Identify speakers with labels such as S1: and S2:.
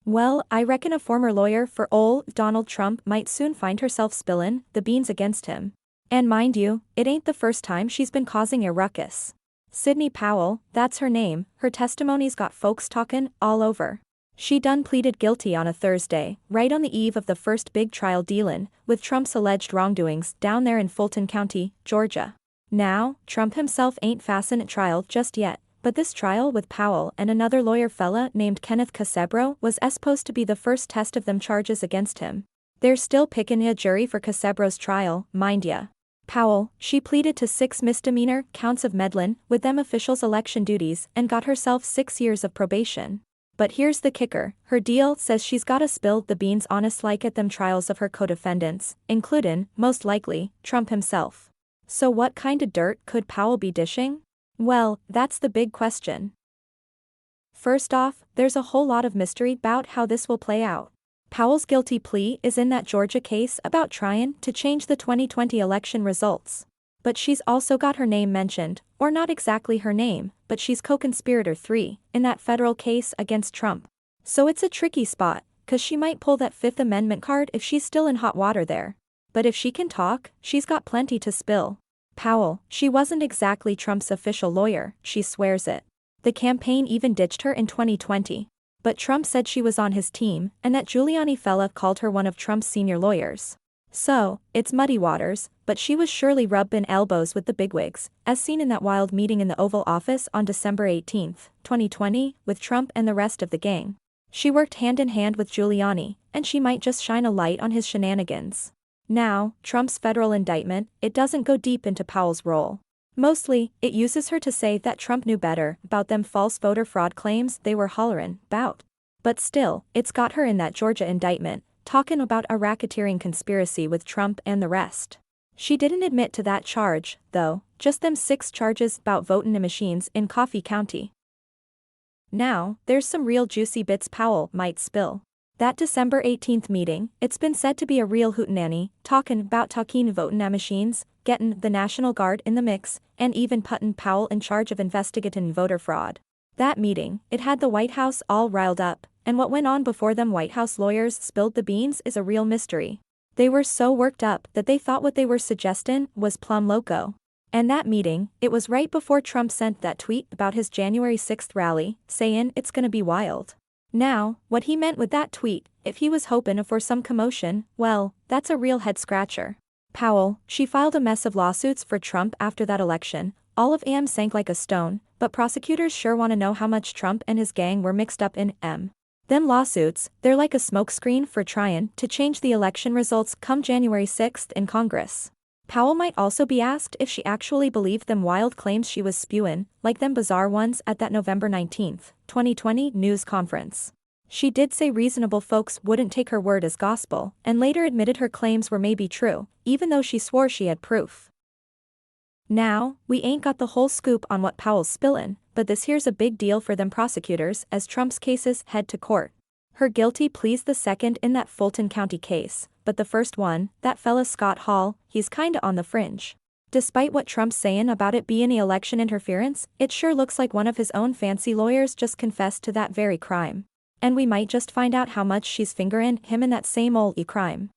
S1: Well, I reckon a former lawyer for ol' Donald Trump might soon find herself spillin' the beans against him. And mind you, it ain't the first time she's been causing a ruckus. Sidney Powell, that's her name, her testimony's got folks talkin' all over. She done pleaded guilty on a Thursday, right on the eve of the first big trial dealin' with Trump's alleged wrongdoings down there in Fulton County, Georgia. Now, Trump himself ain't facin' a trial just yet, but this trial with Powell and another lawyer fella named Kenneth Casebro was supposed to be the first test of them charges against him. They're still pickin' a jury for Casebro's trial, mind ya. Powell, she pleaded to 6 misdemeanor counts of meddling with them officials' election duties and got herself 6 years of probation. But here's the kicker, her deal says she's gotta spill the beans honest like at them trials of her co-defendants, includin', most likely, Trump himself. So what kinda dirt could Powell be dishing? Well, that's the big question. First off, there's a whole lot of mystery about how this will play out. Powell's guilty plea is in that Georgia case about trying to change the 2020 election results. But she's also got her name mentioned, or not exactly her name, but she's co-conspirator 3, in that federal case against Trump. So it's a tricky spot, cause she might pull that Fifth Amendment card if she's still in hot water there. But if she can talk, she's got plenty to spill. Powell, she wasn't exactly Trump's official lawyer, she swears it. The campaign even ditched her in 2020. But Trump said she was on his team, and that Giuliani fella called her one of Trump's senior lawyers. So, it's muddy waters, but she was surely rubbing elbows with the bigwigs, as seen in that wild meeting in the Oval Office on December 18, 2020, with Trump and the rest of the gang. She worked hand in hand with Giuliani, and she might just shine a light on his shenanigans. Now, Trump's federal indictment, it doesn't go deep into Powell's role. Mostly, it uses her to say that Trump knew better about them false voter fraud claims they were hollerin' about. But still, it's got her in that Georgia indictment, talkin' about a racketeering conspiracy with Trump and the rest. She didn't admit to that charge, though, just them 6 charges about votin' in machines in Coffee County. Now, there's some real juicy bits Powell might spill. That December 18th meeting, it's been said to be a real hootenanny, talkin' votin' machines, gettin' the National Guard in the mix, and even puttin' Powell in charge of investigatin' voter fraud. That meeting, it had the White House all riled up, and what went on before them White House lawyers spilled the beans is a real mystery. They were so worked up that they thought what they were suggestin' was plumb loco. And that meeting, it was right before Trump sent that tweet about his January 6th rally, sayin' it's gonna be wild. Now, what he meant with that tweet, if he was hopin' for some commotion, well, that's a real head-scratcher. Powell, she filed a mess of lawsuits for Trump after that election, all of them sank like a stone, but prosecutors sure wanna know how much Trump and his gang were mixed up in them lawsuits, they're like a smokescreen for tryin' to change the election results come January 6th in Congress. Powell might also be asked if she actually believed them wild claims she was spewin', like them bizarre ones at that November 19th, 2020 news conference. She did say reasonable folks wouldn't take her word as gospel, and later admitted her claims were maybe true, even though she swore she had proof. Now, we ain't got the whole scoop on what Powell's spillin', but this here's a big deal for them prosecutors as Trump's cases head to court. Her guilty plea's the second in that Fulton County case, but the first one, that fella Scott Hall, he's kinda on the fringe. Despite what Trump's sayin' about it being election interference, it sure looks like one of his own fancy lawyers just confessed to that very crime. And we might just find out how much she's fingerin' him in that same ol' crime.